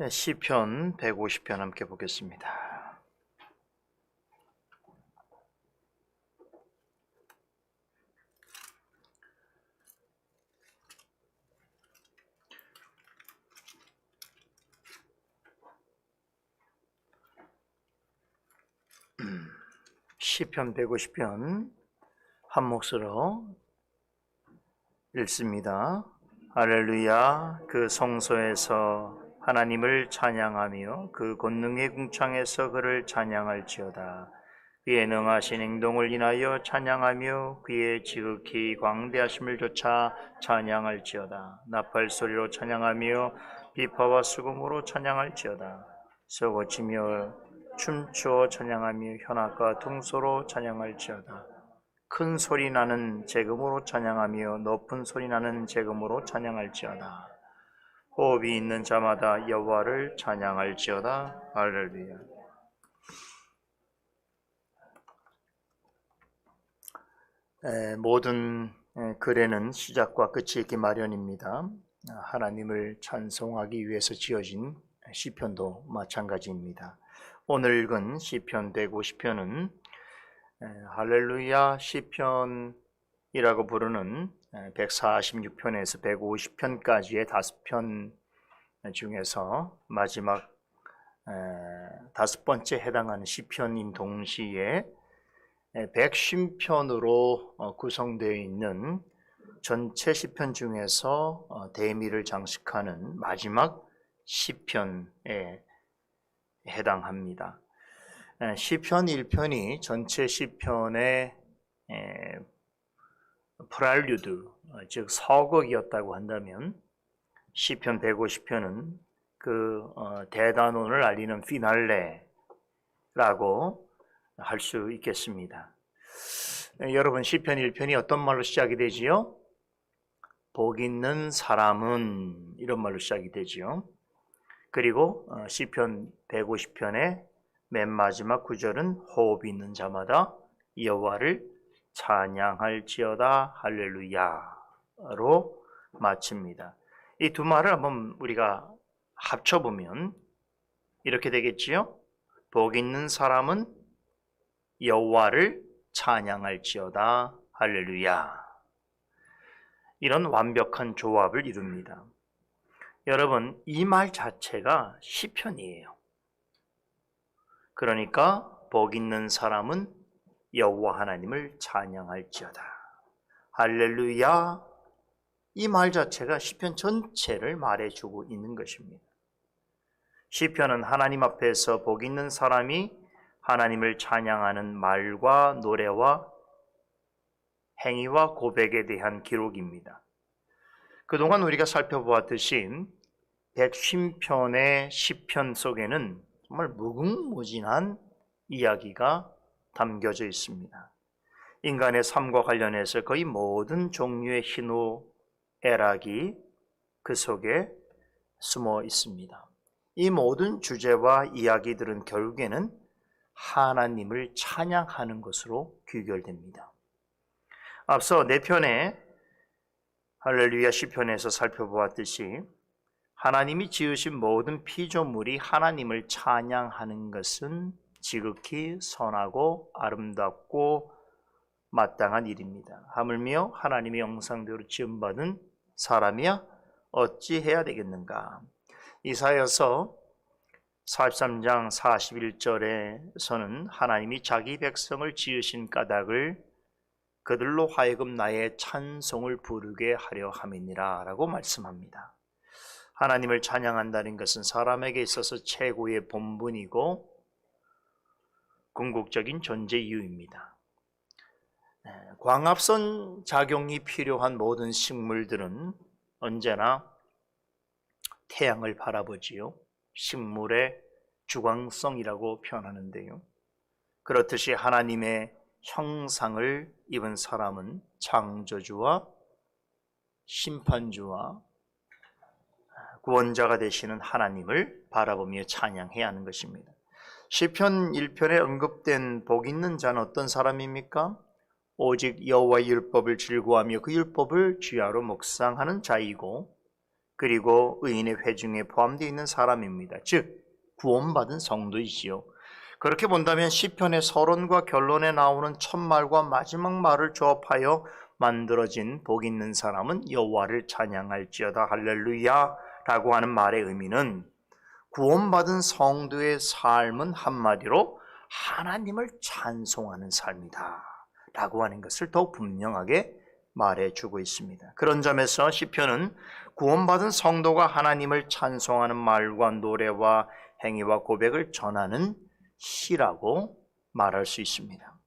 시편 150편 함께 보겠습니다. 시편 150편 한 몫으로 읽습니다. 할렐루야. 그 성소에서 하나님을 찬양하며 그 권능의 궁창에서 그를 찬양할지어다. 그의 능하신 행동을 인하여 찬양하며 그의 지극히 광대하심을 조차 찬양할지어다. 나팔 소리로 찬양하며 비파와 수금으로 찬양할지어다. 쏘고치며 춤추어 찬양하며 현악과 퉁소로 찬양할지어다. 큰 소리 나는 재금으로 찬양하며 높은 소리 나는 재금으로 찬양할지어다. 호흡이 있는 자마다 여호와를 찬양할지어다. 할렐루야. 모든 글에는 시작과 끝이 있기 마련입니다. 하나님을 찬송하기 위해서 지어진 시편도 마찬가지입니다. 오늘 읽은 시편 150편은 할렐루야 시편이라고 부르는 146편에서 150편까지의 5편 중에서 마지막 5번째 해당하는 시편인 동시에 150편으로 구성되어 있는 전체 시편 중에서 대미를 장식하는 마지막 시편에 해당합니다. 시편 1편이 전체 시편의 프렐류드, 즉 서곡이었다고 한다면 시편 150편은 그 대단원을 알리는 피날레라고 할 수 있겠습니다. 여러분, 시편 1편이 어떤 말로 시작이 되지요? 복 있는 사람은, 이런 말로 시작이 되지요. 그리고 시편 150편의 맨 마지막 구절은 호흡이 있는 자마다 여호와를 찬양할지어다 할렐루야로 마칩니다. 이 두 말을 한번 우리가 합쳐보면 이렇게 되겠지요. 복 있는 사람은 여호와를 찬양할지어다 할렐루야. 이런 완벽한 조합을 이룹니다. 여러분, 이 말 자체가 시편이에요. 그러니까 복 있는 사람은 여호와 하나님을 찬양할지어다 할렐루야. 이 말 자체가 시편 전체를 말해주고 있는 것입니다. 시편은 하나님 앞에서 복 있는 사람이 하나님을 찬양하는 말과 노래와 행위와 고백에 대한 기록입니다. 그동안 우리가 살펴보았듯이 150편의 시편 속에는 정말 무궁무진한 이야기가 담겨져 있습니다. 인간의 삶과 관련해서 거의 모든 종류의 희노애락이 그 속에 숨어 있습니다. 이 모든 주제와 이야기들은 결국에는 하나님을 찬양하는 것으로 귀결됩니다. 앞서 4편의 할렐루야 시편에서 살펴보았듯이 하나님이 지으신 모든 피조물이 하나님을 찬양하는 것은 지극히 선하고 아름답고 마땅한 일입니다. 하물며 하나님의 형상대로 지음받은 사람이야 어찌해야 되겠는가. 이사야서 43장 41절에서는 하나님이 자기 백성을 지으신 까닭을 그들로 하여금 나의 찬송을 부르게 하려 함이니라 라고 말씀합니다. 하나님을 찬양한다는 것은 사람에게 있어서 최고의 본분이고 궁극적인 존재 이유입니다. 광합성 작용이 필요한 모든 식물들은 언제나 태양을 바라보지요. 식물의 주광성이라고 표현하는데요. 그렇듯이 하나님의 형상을 입은 사람은 창조주와 심판주와 구원자가 되시는 하나님을 바라보며 찬양해야 하는 것입니다. 시편 1편에 언급된 복 있는 자는 어떤 사람입니까? 오직 여호와의 율법을 즐거워하며 그 율법을 주야로 묵상하는 자이고 그리고 의인의 회중에 포함되어 있는 사람입니다. 즉 구원받은 성도이지요. 그렇게 본다면 시편의 서론과 결론에 나오는 첫 말과 마지막 말을 조합하여 만들어진 복 있는 사람은 여호와를 찬양할지어다 할렐루야 라고 하는 말의 의미는 구원받은 성도의 삶은 한마디로 하나님을 찬송하는 삶이다 라고 하는 것을 더욱 분명하게 말해주고 있습니다. 그런 점에서 시편은 구원받은 성도가 하나님을 찬송하는 말과 노래와 행위와 고백을 전하는 시라고 말할 수 있습니다.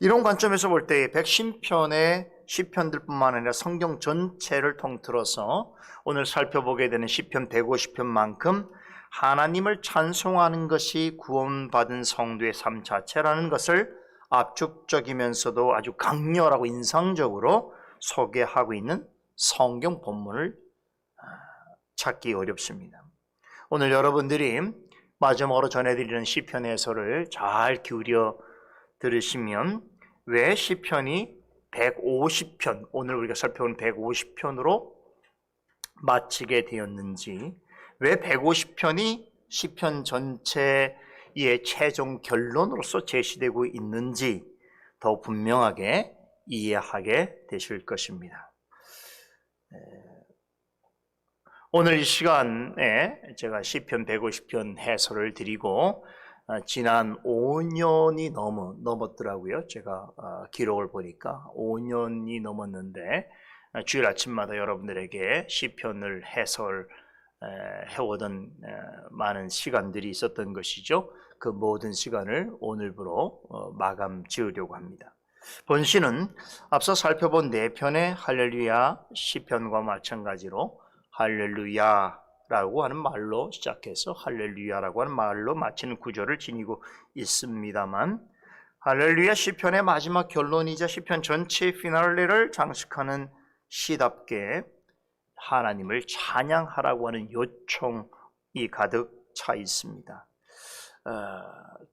이런 관점에서 볼 때 110편의 시편들뿐만 아니라 성경 전체를 통틀어서 오늘 살펴보게 되는 시편 150편만큼 하나님을 찬송하는 것이 구원받은 성도의 삶 자체라는 것을 압축적이면서도 아주 강렬하고 인상적으로 소개하고 있는 성경 본문을 찾기 어렵습니다. 오늘 여러분들이 마지막으로 전해드리는 시편 해설을 잘 기울여 들으시면 왜 시편이 150편, 오늘 우리가 살펴본 150편으로 마치게 되었는지, 왜 150편이 시편 전체의 최종 결론으로서 제시되고 있는지 더 분명하게 이해하게 되실 것입니다. 오늘 이 시간에 제가 시편 150편 해설을 드리고 지난 5년이 넘었더라고요. 제가 기록을 보니까 5년이 넘었는데 주일 아침마다 여러분들에게 시편을 해오던 많은 시간들이 있었던 것이죠. 그 모든 시간을 오늘부로 마감 지으려고 합니다. 본시는 앞서 살펴본 4편의 할렐루야 시편과 마찬가지로 할렐루야라고 하는 말로 시작해서 할렐루야라고 하는 말로 마치는 구조를 지니고 있습니다만, 할렐루야 시편의 마지막 결론이자 시편 전체의 피날레를 장식하는 시답게 하나님을 찬양하라고 하는 요청이 가득 차 있습니다.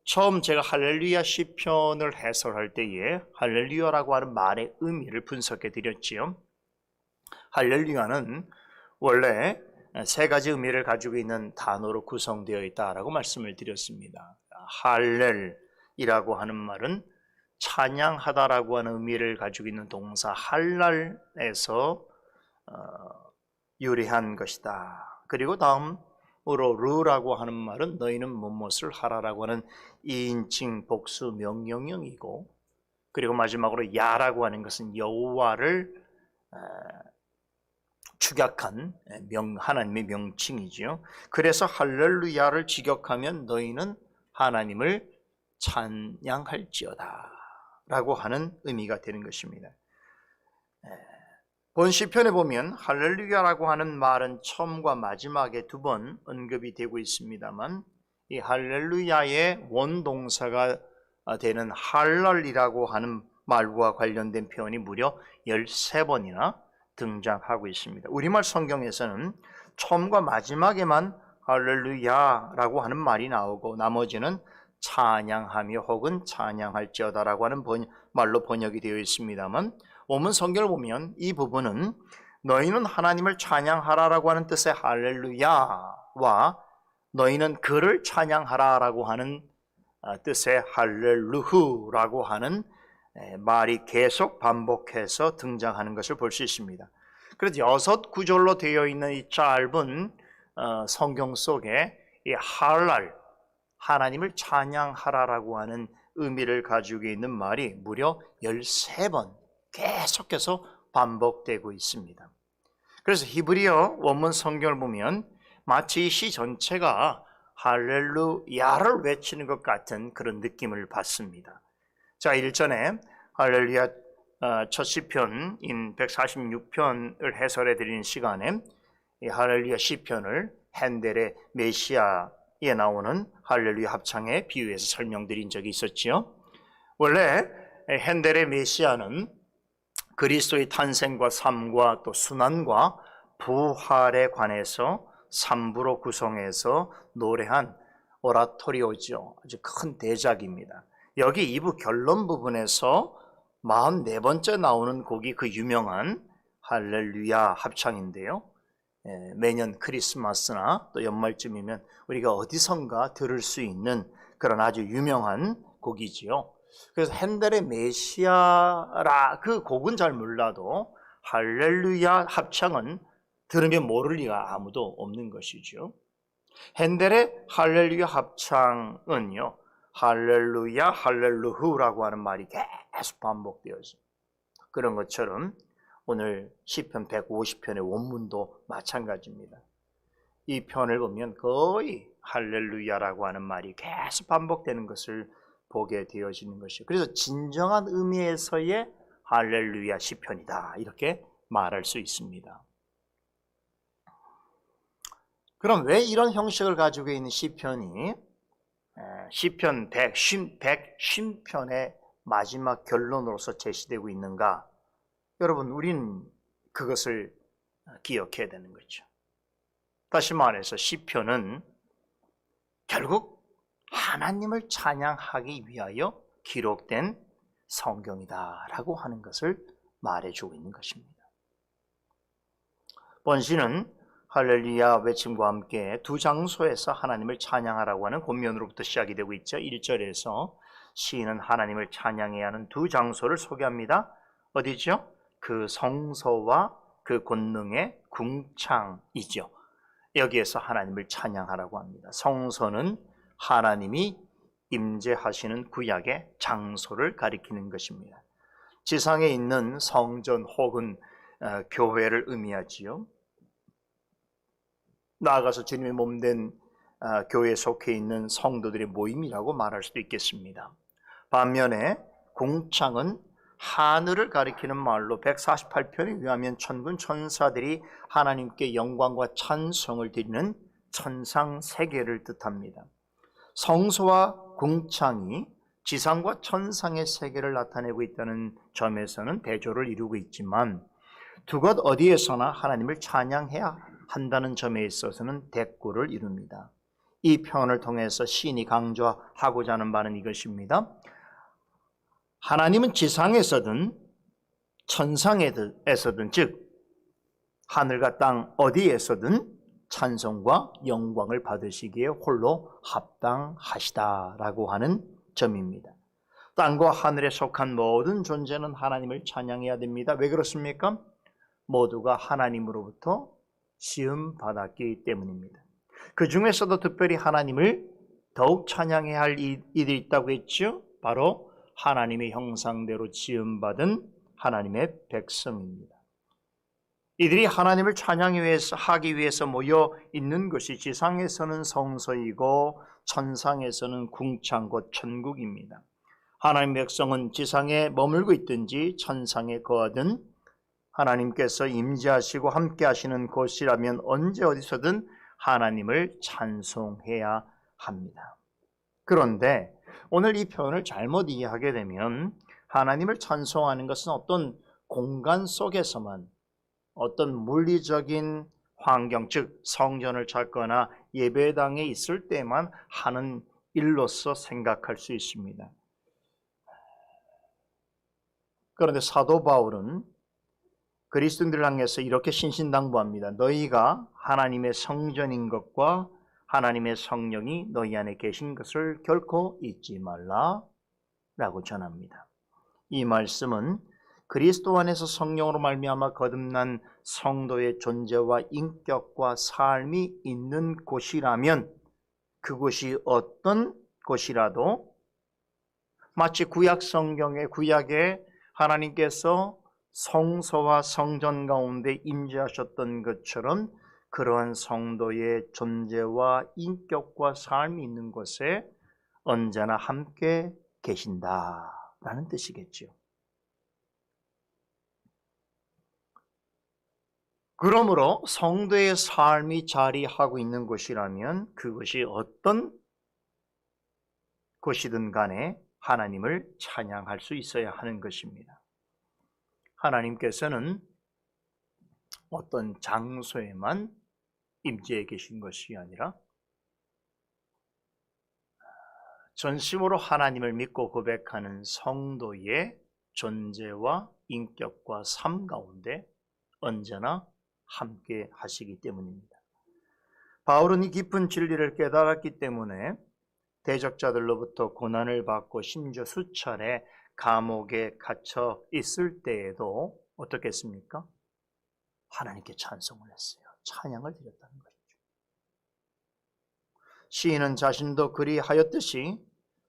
처음 제가 할렐루야 시편을 해설할 때에 할렐루야라고 하는 말의 의미를 분석해 드렸지요. 할렐루야는 원래 3가지 의미를 가지고 있는 단어로 구성되어 있다라고 말씀을 드렸습니다. 할렐이라고 하는 말은 찬양하다라고 하는 의미를 가지고 있는 동사 할랄에서 유래한 것이다. 그리고 다음으로 르라고 하는 말은 너희는 무엇을 하라라고 하는 2인칭 복수 명령형이고, 그리고 마지막으로 야라고 하는 것은 여호와를 축약한 하나님의 명칭이지요. 그래서 할렐루야를 직역하면 너희는 하나님을 찬양할지어다 라고 하는 의미가 되는 것입니다. 본 시편에 보면 할렐루야라고 하는 말은 처음과 마지막에 2번 언급이 되고 있습니다만, 이 할렐루야의 원동사가 되는 할랄이라고 하는 말과 관련된 표현이 무려 13번이나 등장하고 있습니다. 우리말 성경에서는 처음과 마지막에만 할렐루야라고 하는 말이 나오고 나머지는 찬양하며 혹은 찬양할지어다라고 하는 말로 번역이 되어 있습니다만, 원문 성경을 보면 이 부분은 너희는 하나님을 찬양하라라고 하는 뜻의 할렐루야와 너희는 그를 찬양하라라고 하는 뜻의 할렐루후라고 하는 말이 계속 반복해서 등장하는 것을 볼 수 있습니다. 그래서 6구절로 되어 있는 이 짧은 성경 속에 이 할랄, 하나님을 찬양하라라고 하는 의미를 가지고 있는 말이 무려 13번 계속해서 반복되고 있습니다. 그래서 히브리어 원문 성경을 보면 마치 이 시 전체가 할렐루야를 외치는 것 같은 그런 느낌을 받습니다. 자, 일전에 할렐루야 첫 시편인 146편을 해설해 드리는 시간에 이 할렐루야 시편을 핸델의 메시아에 나오는 할렐루야 합창에 비유해서 설명드린 적이 있었지요. 원래 핸델의 메시아는 그리스도의 탄생과 삶과 또 순환과 부활에 관해서 3부로 구성해서 노래한 오라토리오죠. 아주 큰 대작입니다. 여기 2부 결론 부분에서 44번째 나오는 곡이 그 유명한 할렐루야 합창인데요. 매년 크리스마스나 또 연말쯤이면 우리가 어디선가 들을 수 있는 그런 아주 유명한 곡이지요. 그래서 핸델의 메시아라 그 곡은 잘 몰라도 할렐루야 합창은 들으면 모를 리가 아무도 없는 것이죠. 핸델의 할렐루야 합창은요, 할렐루야 할렐루후라고 하는 말이 계속 반복되어 있습니다. 그런 것처럼 오늘 시편 150편의 원문도 마찬가지입니다. 이 편을 보면 거의 할렐루야라고 하는 말이 계속 반복되는 것을 보게 되어지는 것이죠. 그래서 진정한 의미에서의 할렐루야 시편이다 이렇게 말할 수 있습니다. 그럼 왜 이런 형식을 가지고 있는 시편이 시편 150편의 마지막 결론으로서 제시되고 있는가? 여러분, 우린 그것을 기억해야 되는 거죠. 다시 말해서 시편은 결국 하나님을 찬양하기 위하여 기록된 성경이다라고 하는 것을 말해주고 있는 것입니다. 본시는 할렐루야 외침과 함께 두 장소에서 하나님을 찬양하라고 하는 권면으로부터 시작이 되고 있죠. 1절에서 시인은 하나님을 찬양해야 하는 두 장소를 소개합니다. 어디죠? 그 성소와 그 권능의 궁창이죠. 여기에서 하나님을 찬양하라고 합니다. 성소는 하나님이 임재하시는 구약의 장소를 가리키는 것입니다. 지상에 있는 성전 혹은 교회를 의미하지요. 나아가서 주님의 몸된 교회에 속해 있는 성도들의 모임이라고 말할 수도 있겠습니다. 반면에 궁창은 하늘을 가리키는 말로 148편에 의하면 천군 천사들이 하나님께 영광과 찬송을 드리는 천상 세계를 뜻합니다. 성소와 궁창이 지상과 천상의 세계를 나타내고 있다는 점에서는 대조를 이루고 있지만 두 곳 어디에서나 하나님을 찬양해야 한다는 점에 있어서는 대꾸를 이룹니다. 이 표현을 통해서 시인이 강조하고자 하는 바는 이것입니다. 하나님은 지상에서든 천상에서든 즉 하늘과 땅 어디에서든 찬송과 영광을 받으시기에 홀로 합당하시다라고 하는 점입니다. 땅과 하늘에 속한 모든 존재는 하나님을 찬양해야 됩니다. 왜 그렇습니까? 모두가 하나님으로부터 지음받았기 때문입니다. 그 중에서도 특별히 하나님을 더욱 찬양해야 할 이들이 있다고 했죠. 바로 하나님의 형상대로 지음받은 하나님의 백성입니다. 이들이 하나님을 찬양하기 위해서 모여 있는 것이 지상에서는 성소이고 천상에서는 궁창 곧 천국입니다. 하나님의 백성은 지상에 머물고 있든지 천상에 거하든 하나님께서 임재하시고 함께 하시는 곳이라면 언제 어디서든 하나님을 찬송해야 합니다. 그런데 오늘 이 표현을 잘못 이해하게 되면 하나님을 찬송하는 것은 어떤 공간 속에서만 어떤 물리적인 환경, 즉 성전을 찾거나 예배당에 있을 때만 하는 일로서 생각할 수 있습니다. 그런데 사도 바울은 그리스도인들을 향해서 이렇게 신신당부합니다. 너희가 하나님의 성전인 것과 하나님의 성령이 너희 안에 계신 것을 결코 잊지 말라 라고 전합니다. 이 말씀은 그리스도 안에서 성령으로 말미암아 거듭난 성도의 존재와 인격과 삶이 있는 곳이라면 그곳이 어떤 곳이라도 마치 구약 성경의 구약에 하나님께서 성소와 성전 가운데 임재하셨던 것처럼 그러한 성도의 존재와 인격과 삶이 있는 곳에 언제나 함께 계신다라는 뜻이겠죠. 그러므로 성도의 삶이 자리하고 있는 곳이라면 그것이 어떤 곳이든 간에 하나님을 찬양할 수 있어야 하는 것입니다. 하나님께서는 어떤 장소에만 임재해 계신 것이 아니라 전심으로 하나님을 믿고 고백하는 성도의 존재와 인격과 삶 가운데 언제나 함께 하시기 때문입니다. 바울은 이 깊은 진리를 깨달았기 때문에 대적자들로부터 고난을 받고 심지어 수차례 감옥에 갇혀 있을 때에도 어떻게 했습니까? 하나님께 찬송을 했어요. 찬양을 드렸다는 것이죠. 시인은 자신도 그리하였듯이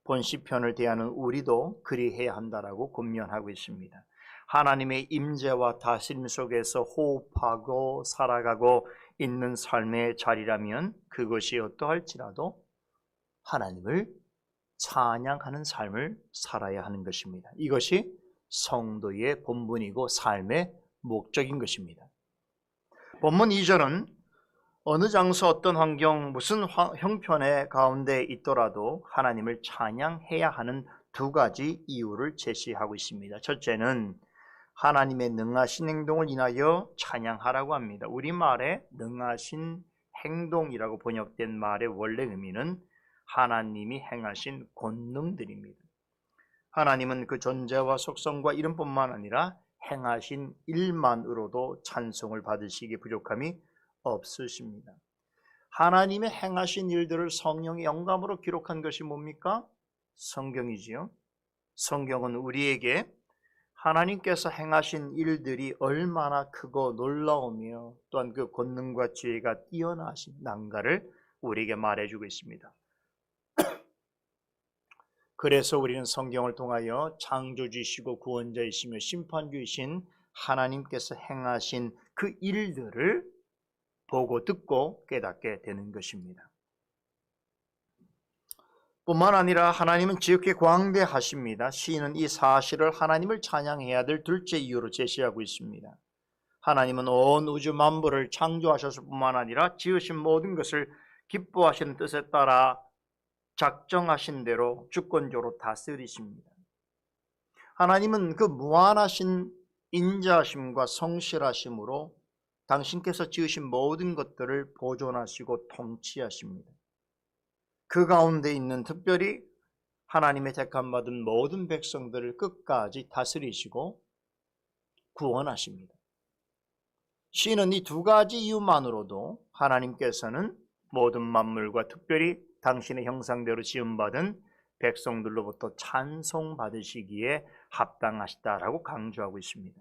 본 시편을 대하는 우리도 그리해야 한다라고 권면하고 있습니다. 하나님의 임재와 다스림 속에서 호흡하고 살아가고 있는 삶의 자리라면 그것이 어떠할지라도 하나님을 찬양하는 삶을 살아야 하는 것입니다. 이것이 성도의 본분이고 삶의 목적인 것입니다. 본문 2절은 어느 장소 어떤 환경 무슨 형편의 가운데 있더라도 하나님을 찬양해야 하는 두 가지 이유를 제시하고 있습니다. 첫째는 하나님의 능하신 행동을 인하여 찬양하라고 합니다. 우리말에 능하신 행동이라고 번역된 말의 원래 의미는 하나님이 행하신 권능들입니다. 하나님은 그 존재와 속성과 이름뿐만 아니라 행하신 일만으로도 찬송을 받으시기 부족함이 없으십니다. 하나님의 행하신 일들을 성령의 영감으로 기록한 것이 뭡니까? 성경이지요. 성경은 우리에게 하나님께서 행하신 일들이 얼마나 크고 놀라우며 또한 그 권능과 지혜가 뛰어나신 난가를 우리에게 말해주고 있습니다. 그래서 우리는 성경을 통하여 창조주이시고 구원자이시며 심판주이신 하나님께서 행하신 그 일들을 보고 듣고 깨닫게 되는 것입니다. 뿐만 아니라 하나님은 지극히 광대하십니다. 시인은 이 사실을 하나님을 찬양해야 될 둘째 이유로 제시하고 있습니다. 하나님은 온 우주 만물을 창조하셨을 뿐만 아니라 지으신 모든 것을 기뻐하시는 뜻에 따라 작정하신 대로 주권적으로 다스리십니다. 하나님은 그 무한하신 인자하심과 성실하심으로 당신께서 지으신 모든 것들을 보존하시고 통치하십니다. 그 가운데 있는 특별히 하나님의 택함받은 모든 백성들을 끝까지 다스리시고 구원하십니다. 시인은 이 두 가지 이유만으로도 하나님께서는 모든 만물과 특별히 당신의 형상대로 지음받은 백성들로부터 찬송받으시기에 합당하시다라고 강조하고 있습니다.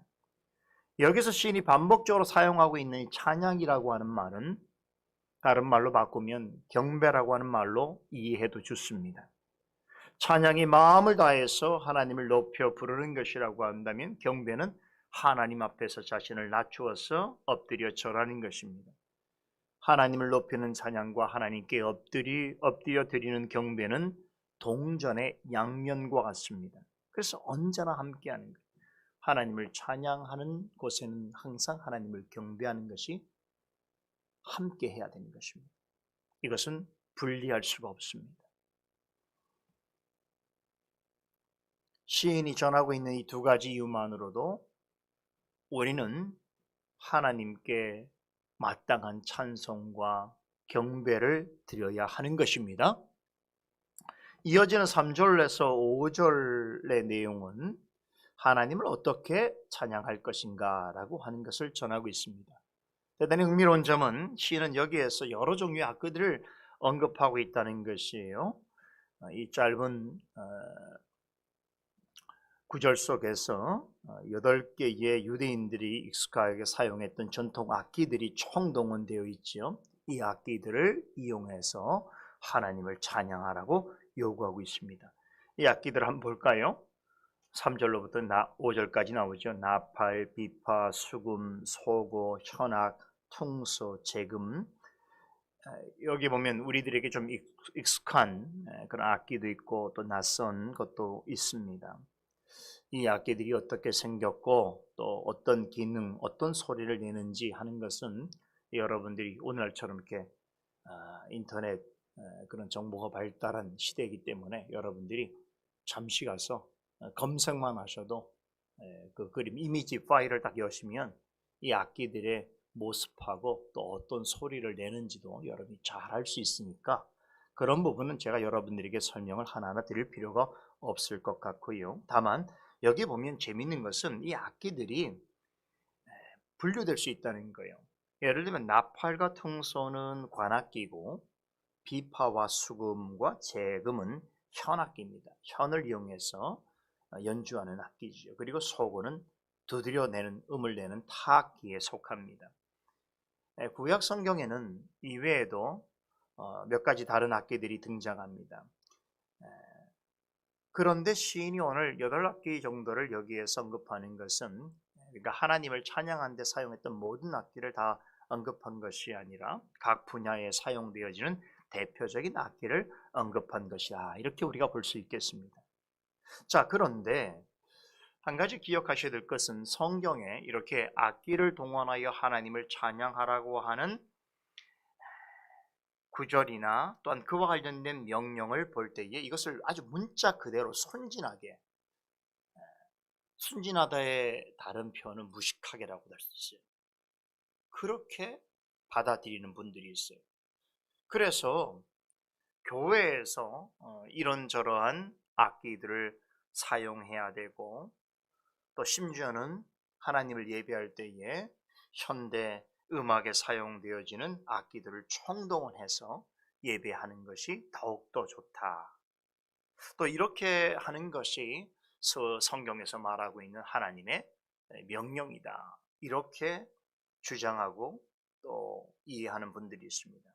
여기서 시인이 반복적으로 사용하고 있는 이 찬양이라고 하는 말은 다른 말로 바꾸면 경배라고 하는 말로 이해해도 좋습니다. 찬양이 마음을 다해서 하나님을 높여 부르는 것이라고 한다면 경배는 하나님 앞에서 자신을 낮추어서 엎드려 절하는 것입니다. 하나님을 높이는 찬양과 하나님께 엎드려 드리는 경배는 동전의 양면과 같습니다. 그래서 언제나 함께하는 것. 하나님을 찬양하는 곳에는 항상 하나님을 경배하는 것이 함께 해야 되는 것입니다. 이것은 분리할 수가 없습니다. 시인이 전하고 있는 이 두 가지 이유만으로도 우리는 하나님께 마땅한 찬송과 경배를 드려야 하는 것입니다. 이어지는 3절에서 5절의 내용은 하나님을 어떻게 찬양할 것인가 라고 하는 것을 전하고 있습니다. 대단히 흥미로운 점은 시인은 여기에서 여러 종류의 악기들을 언급하고 있다는 것이에요. 이 짧은 구절 속에서 8개의 유대인들이 익숙하게 사용했던 전통 악기들이 총동원되어 있죠. 이 악기들을 이용해서 하나님을 찬양하라고 요구하고 있습니다. 이 악기들을 한번 볼까요? 3절로부터 5절까지 나오죠. 나팔, 비파, 수금, 소고, 현악, 퉁소, 재금. 여기 보면 우리들에게 좀 익숙한 그런 악기도 있고 또 낯선 것도 있습니다. 이 악기들이 어떻게 생겼고 또 어떤 기능, 어떤 소리를 내는지 하는 것은 여러분들이 오늘날처럼 이렇게 인터넷 그런 정보가 발달한 시대이기 때문에 여러분들이 잠시 가서 검색만 하셔도 그 그림 이미지 파일을 딱 여시면 이 악기들의 모습하고 또 어떤 소리를 내는지도 여러분이 잘 알 수 있으니까 그런 부분은 제가 여러분들에게 설명을 하나하나 드릴 필요가 없을 것 같고요. 다만 여기 보면 재미있는 것은 이 악기들이 분류될 수 있다는 거예요. 예를 들면 나팔과 퉁소는 관악기고 비파와 수금과 재금은 현악기입니다. 현을 이용해서 연주하는 악기죠. 그리고 소고는 두드려내는 음을 내는 타악기에 속합니다. 구약 성경에는 이외에도 몇 가지 다른 악기들이 등장합니다. 그런데 시인이 오늘 8악기 정도를 여기에서 언급하는 것은, 그러니까 하나님을 찬양하는 데 사용했던 모든 악기를 다 언급한 것이 아니라 각 분야에 사용되어지는 대표적인 악기를 언급한 것이다, 이렇게 우리가 볼 수 있겠습니다. 자, 그런데 한 가지 기억하셔야 될 것은 성경에 이렇게 악기를 동원하여 하나님을 찬양하라고 하는 구절이나 또한 그와 관련된 명령을 볼 때에 이것을 아주 문자 그대로 순진하다의 다른 표현은 무식하게라고 할 수 있어요. 그렇게 받아들이는 분들이 있어요. 그래서 교회에서 이런저러한 악기들을 사용해야 되고, 또 심지어는 하나님을 예배할 때에 현대 음악에 사용되어지는 악기들을 총동원해서 예배하는 것이 더욱더 좋다. 또 이렇게 하는 것이 성경에서 말하고 있는 하나님의 명령이다, 이렇게 주장하고 또 이해하는 분들이 있습니다.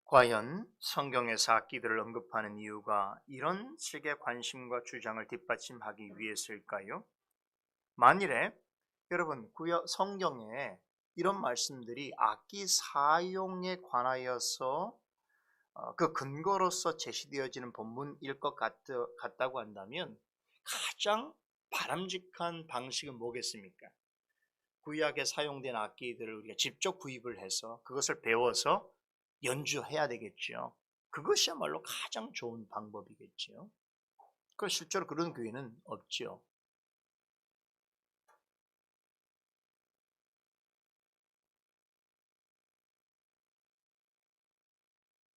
과연 성경에서 악기들을 언급하는 이유가 이런 식의 관심과 주장을 뒷받침하기 위해서일까요? 만일에 여러분 구약 성경에 이런 말씀들이 악기 사용에 관하여서 그 근거로서 제시되어지는 본문일 것 같다고 한다면 가장 바람직한 방식은 뭐겠습니까? 구약에 사용된 악기들을 우리가 직접 구입을 해서 그것을 배워서 연주해야 되겠죠. 그것이야말로 가장 좋은 방법이겠죠. 그 실제로 그런 교회는 없죠.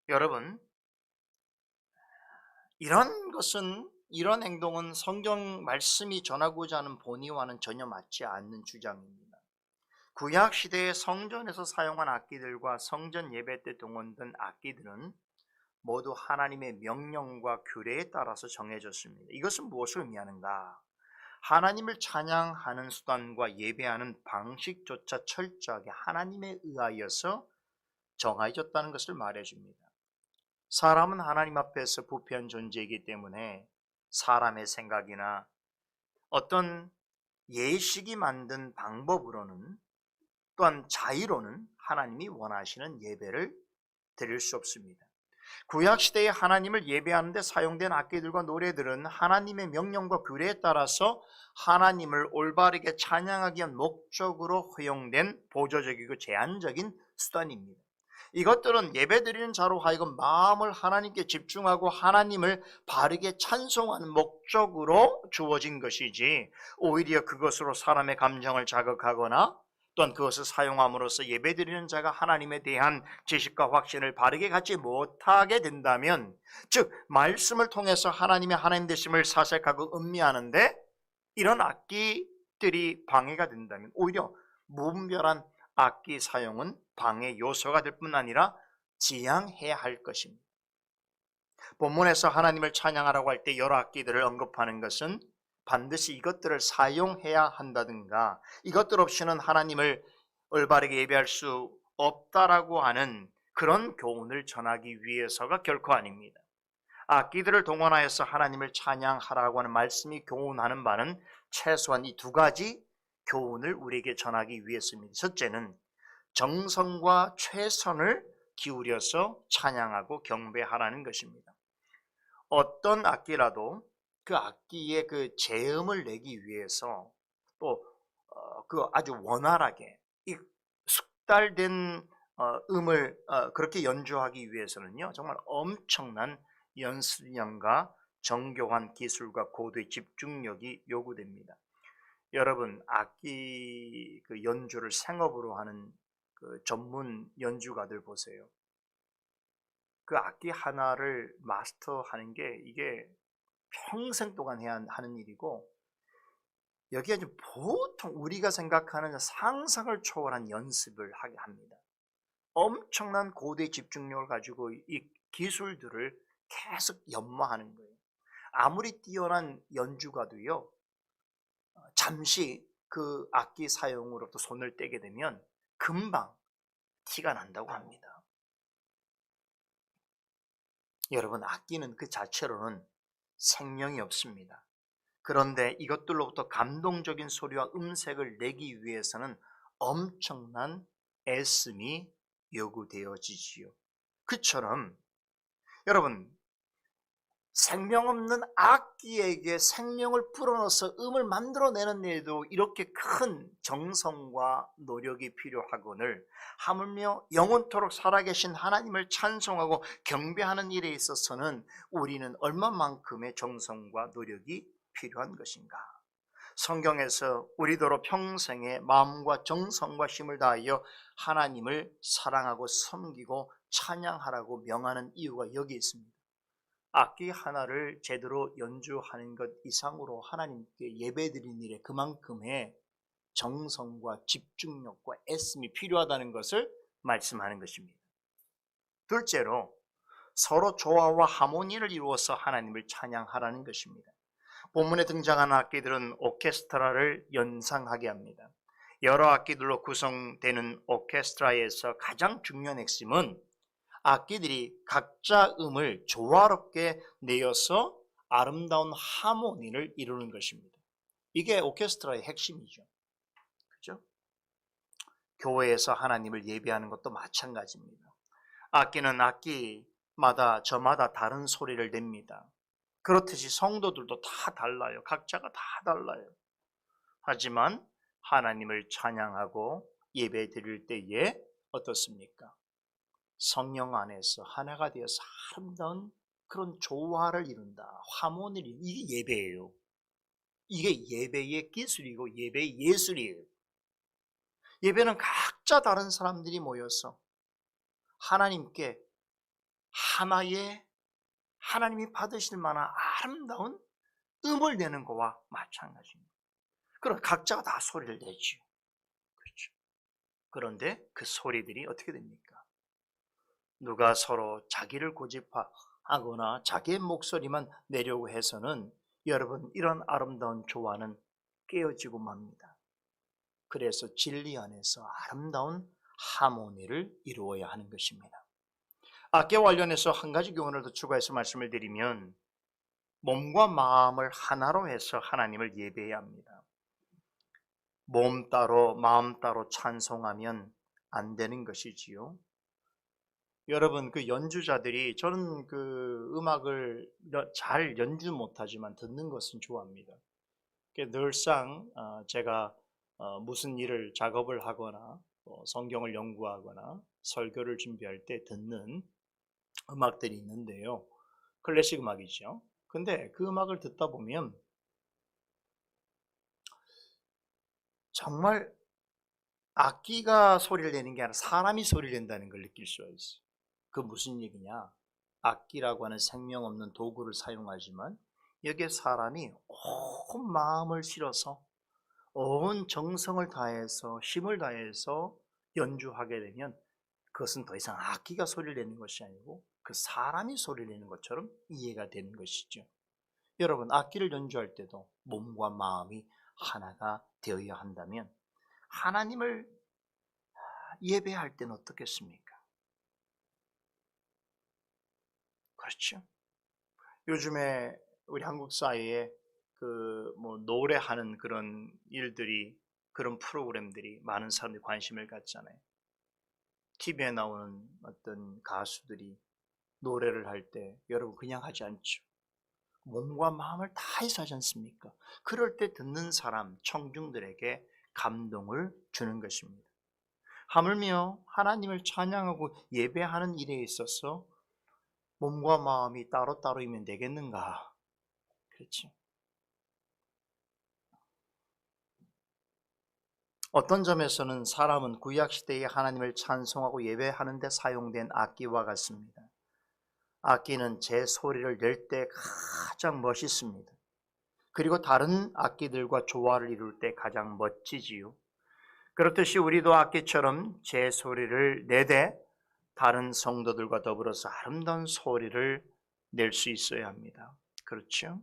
여러분, 이런 행동은 성경 말씀이 전하고자 하는 본의와는 전혀 맞지 않는 주장입니다. 구약 시대의 성전에서 사용한 악기들과 성전 예배 때 동원된 악기들은 모두 하나님의 명령과 규례에 따라서 정해졌습니다. 이것은 무엇을 의미하는가? 하나님을 찬양하는 수단과 예배하는 방식조차 철저하게 하나님에 의하여서 정해졌다는 것을 말해줍니다. 사람은 하나님 앞에서 부패한 존재이기 때문에 사람의 생각이나 어떤 예식이 만든 방법으로는, 또한 자의로는 하나님이 원하시는 예배를 드릴 수 없습니다. 구약시대에 하나님을 예배하는 데 사용된 악기들과 노래들은 하나님의 명령과 규례에 따라서 하나님을 올바르게 찬양하기 위한 목적으로 허용된 보조적이고 제한적인 수단입니다. 이것들은 예배드리는 자로 하여금 마음을 하나님께 집중하고 하나님을 바르게 찬송하는 목적으로 주어진 것이지, 오히려 그것으로 사람의 감정을 자극하거나 또한 그것을 사용함으로써 예배드리는 자가 하나님에 대한 지식과 확신을 바르게 갖지 못하게 된다면, 즉 말씀을 통해서 하나님의 하나님 되심을 사색하고 음미하는데 이런 악기들이 방해가 된다면 오히려 무분별한 악기 사용은 방해 요소가 될 뿐 아니라 지양해야 할 것입니다. 본문에서 하나님을 찬양하라고 할 때 여러 악기들을 언급하는 것은 반드시 이것들을 사용해야 한다든가 이것들 없이는 하나님을 올바르게 예배할 수 없다라고 하는 그런 교훈을 전하기 위해서가 결코 아닙니다. 악기들을 동원하여서 하나님을 찬양하라고 하는 말씀이 교훈하는 바는 최소한 이 두 가지 교훈을 우리에게 전하기 위해서입니다. 첫째는 정성과 최선을 기울여서 찬양하고 경배하라는 것입니다. 어떤 악기라도 그 악기의 그 재음을 내기 위해서 또 그 아주 원활하게 이 숙달된 음을 그렇게 연주하기 위해서는요, 정말 엄청난 연습량과 정교한 기술과 고도의 집중력이 요구됩니다. 여러분, 악기 그 연주를 생업으로 하는 그 전문 연주가들 보세요. 그 악기 하나를 마스터하는 게 이게 평생 동안 해야 하는 일이고, 여기에 보통 우리가 생각하는 상상을 초월한 연습을 하게 합니다. 엄청난 고대 집중력을 가지고 이 기술들을 계속 연마하는 거예요. 아무리 뛰어난 연주가도요, 잠시 그 악기 사용으로부터 손을 떼게 되면 금방 티가 난다고 합니다. 여러분, 악기는 그 자체로는 생명이 없습니다. 그런데 이것들로부터 감동적인 소리와 음색을 내기 위해서는 엄청난 애씀이 요구되어지지요. 그처럼 여러분, 생명 없는 악기에게 생명을 불어넣어서 음을 만들어내는 일도 이렇게 큰 정성과 노력이 필요하거늘 하물며 영원토록 살아계신 하나님을 찬송하고 경배하는 일에 있어서는 우리는 얼마만큼의 정성과 노력이 필요한 것인가? 성경에서 우리더러 평생의 마음과 정성과 힘을 다하여 하나님을 사랑하고 섬기고 찬양하라고 명하는 이유가 여기 있습니다. 악기 하나를 제대로 연주하는 것 이상으로 하나님께 예배드리는 일에 그만큼의 정성과 집중력과 애씀이 필요하다는 것을 말씀하는 것입니다. 둘째로 서로 조화와 하모니를 이루어서 하나님을 찬양하라는 것입니다. 본문에 등장하는 악기들은 오케스트라를 연상하게 합니다. 여러 악기들로 구성되는 오케스트라에서 가장 중요한 핵심은 악기들이 각자 음을 조화롭게 내어서 아름다운 하모니를 이루는 것입니다. 이게 오케스트라의 핵심이죠. 그죠? 교회에서 하나님을 예배하는 것도 마찬가지입니다. 악기는 악기마다 저마다 다른 소리를 냅니다. 그렇듯이 성도들도 다 달라요. 각자가 다 달라요. 하지만 하나님을 찬양하고 예배 드릴 때에 어떻습니까? 성령 안에서 하나가 되어서 아름다운 그런 조화를 이룬다. 하모니를 이룬다. 이게 예배예요. 이게 예배의 기술이고 예배의 예술이에요. 예배는 각자 다른 사람들이 모여서 하나님께 하나의 하나님이 받으실 만한 아름다운 음을 내는 것과 마찬가지입니다. 그럼 각자가 다 소리를 내죠. 그렇죠. 그런데 그 소리들이 어떻게 됩니까? 누가 서로 자기를 고집하거나 자기의 목소리만 내려고 해서는 여러분 이런 아름다운 조화는 깨어지고 맙니다. 그래서 진리 안에서 아름다운 하모니를 이루어야 하는 것입니다. 악기와 관련해서 한 가지 교훈을 더 추가해서 말씀을 드리면 몸과 마음을 하나로 해서 하나님을 예배해야 합니다. 몸 따로 마음 따로 찬송하면 안 되는 것이지요. 여러분 그 연주자들이 저는 그 음악을 잘 연주 못하지만 듣는 것은 좋아합니다. 늘상 제가 무슨 일을 작업을 하거나 성경을 연구하거나 설교를 준비할 때 듣는 음악들이 있는데요. 클래식 음악이죠. 근데 그 음악을 듣다 보면 정말 악기가 소리를 내는 게 아니라 사람이 소리를 낸다는 걸 느낄 수가 있어요. 그 무슨 얘기냐? 악기라고 하는 생명 없는 도구를 사용하지만 여기에 사람이 온 마음을 실어서 온 정성을 다해서 힘을 다해서 연주하게 되면 그것은 더 이상 악기가 소리를 내는 것이 아니고 그 사람이 소리를 내는 것처럼 이해가 되는 것이죠. 여러분 악기를 연주할 때도 몸과 마음이 하나가 되어야 한다면 하나님을 예배할 때는 어떻겠습니까? 그렇죠. 요즘에 우리 한국 사회에 그 노래하는 그런 일들이 그런 프로그램들이 많은 사람들이 관심을 갖잖아요. TV에 나오는 어떤 가수들이 노래를 할 때 여러분 그냥 하지 않죠. 몸과 마음을 다해서 하지 않습니까? 그럴 때 듣는 사람, 청중들에게 감동을 주는 것입니다. 하물며 하나님을 찬양하고 예배하는 일에 있어서 몸과 마음이 따로따로이면 되겠는가? 그렇죠. 어떤 점에서는 사람은 구약시대에 하나님을 찬송하고 예배하는 데 사용된 악기와 같습니다. 악기는 제 소리를 낼 때 가장 멋있습니다. 그리고 다른 악기들과 조화를 이룰 때 가장 멋지지요. 그렇듯이 우리도 악기처럼 제 소리를 내되 다른 성도들과 더불어서 아름다운 소리를 낼 수 있어야 합니다. 그렇죠?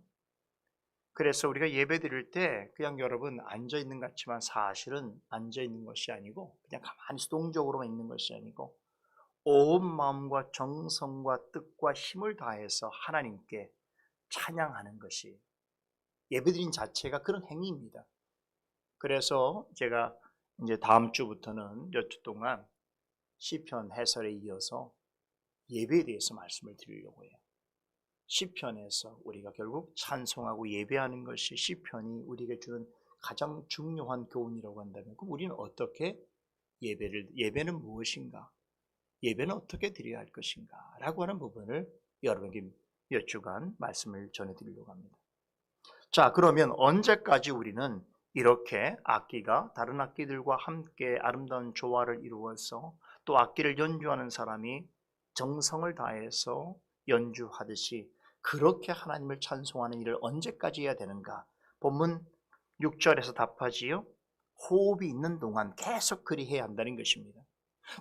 그래서 우리가 예배 드릴 때 그냥 여러분 앉아 있는 것 같지만 사실은 앉아 있는 것이 아니고 그냥 가만히 수동적으로만 있는 것이 아니고 온 마음과 정성과 뜻과 힘을 다해서 하나님께 찬양하는 것이 예배드린 자체가 그런 행위입니다. 그래서 제가 이제 다음 주부터는 몇 주 동안 시편 해설에 이어서 예배에 대해서 말씀을 드리려고 해요. 시편에서 우리가 결국 찬송하고 예배하는 것이 시편이 우리에게 주는 가장 중요한 교훈이라고 한다면 그럼 우리는 어떻게 예배는 무엇인가? 예배는 어떻게 드려야 할 것인가? 라고 하는 부분을 여러분에게 몇 주간 말씀을 전해드리려고 합니다. 자, 그러면 언제까지 우리는 이렇게 악기가 다른 악기들과 함께 아름다운 조화를 이루어서 또 악기를 연주하는 사람이 정성을 다해서 연주하듯이 그렇게 하나님을 찬송하는 일을 언제까지 해야 되는가? 본문 6절에서 답하지요. 호흡이 있는 동안 계속 그리 해야 한다는 것입니다.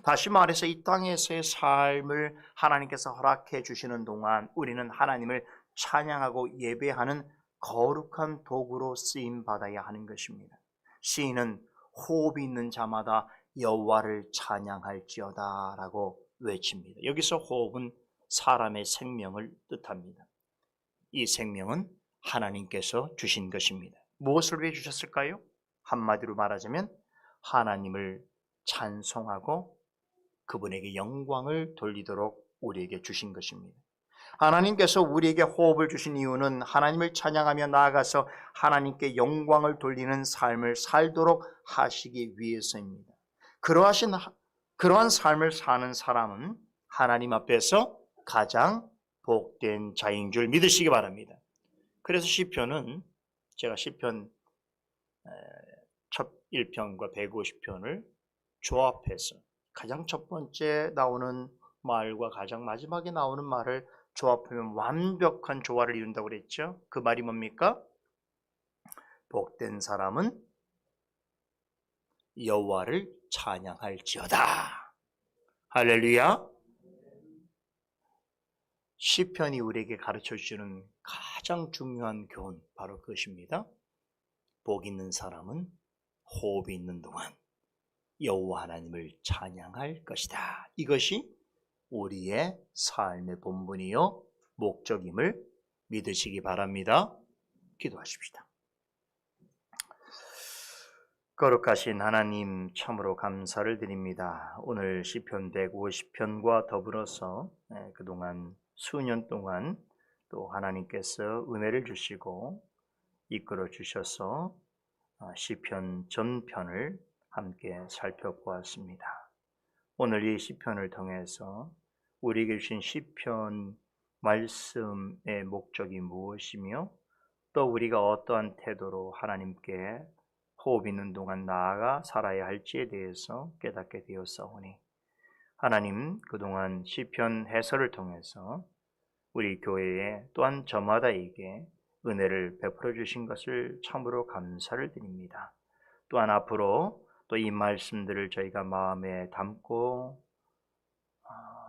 다시 말해서 이 땅에서의 삶을 하나님께서 허락해 주시는 동안 우리는 하나님을 찬양하고 예배하는 거룩한 도구로 쓰임 받아야 하는 것입니다. 시인은 호흡이 있는 자마다 여호와를 찬양할지어다 라고 외칩니다. 여기서 호흡은 사람의 생명을 뜻합니다. 이 생명은 하나님께서 주신 것입니다. 무엇을 위해 주셨을까요? 한마디로 말하자면 하나님을 찬송하고 그분에게 영광을 돌리도록 우리에게 주신 것입니다. 하나님께서 우리에게 호흡을 주신 이유는 하나님을 찬양하며 나아가서 하나님께 영광을 돌리는 삶을 살도록 하시기 위해서입니다. 그러한 삶을 사는 사람은 하나님 앞에서 가장 복된 자인 줄 믿으시기 바랍니다. 그래서 시편은 제가 시편 첫 1편과 150편을 조합해서 가장 첫 번째 나오는 말과 가장 마지막에 나오는 말을 조합하면 완벽한 조화를 이룬다고 그랬죠. 그 말이 뭡니까? 복된 사람은 여호와를 찬양할지어다. 할렐루야. 시편이 우리에게 가르쳐주는 가장 중요한 교훈 바로 그것입니다. 복 있는 사람은 호흡이 있는 동안 여호와 하나님을 찬양할 것이다. 이것이 우리의 삶의 본분이요 목적임을 믿으시기 바랍니다. 기도하십시다. 거룩하신 하나님 참으로 감사를 드립니다. 오늘 시편 150편과 더불어서 그동안 수년 동안 또 하나님께서 은혜를 주시고 이끌어 주셔서 시편 전편을 함께 살펴보았습니다. 오늘 이 시편을 통해서 우리에게 주신 시편 말씀의 목적이 무엇이며 또 우리가 어떠한 태도로 하나님께 호흡 있는 동안 나아가 살아야 할지에 대해서 깨닫게 되었사오니 하나님 그동안 시편 해설을 통해서 우리 교회에 또한 저마다에게 은혜를 베풀어 주신 것을 참으로 감사를 드립니다. 또한 앞으로 또 이 말씀들을 저희가 마음에 담고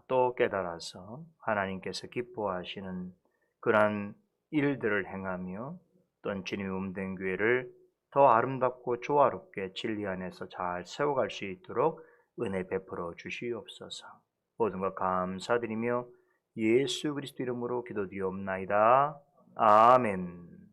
또 깨달아서 하나님께서 기뻐하시는 그러한 일들을 행하며 또한 주님의 몸된 교회를 더 아름답고 조화롭게 진리 안에서 잘 세워갈 수 있도록 은혜 베풀어 주시옵소서. 모든 것 감사드리며 예수 그리스도 이름으로 기도드리옵나이다. 아멘.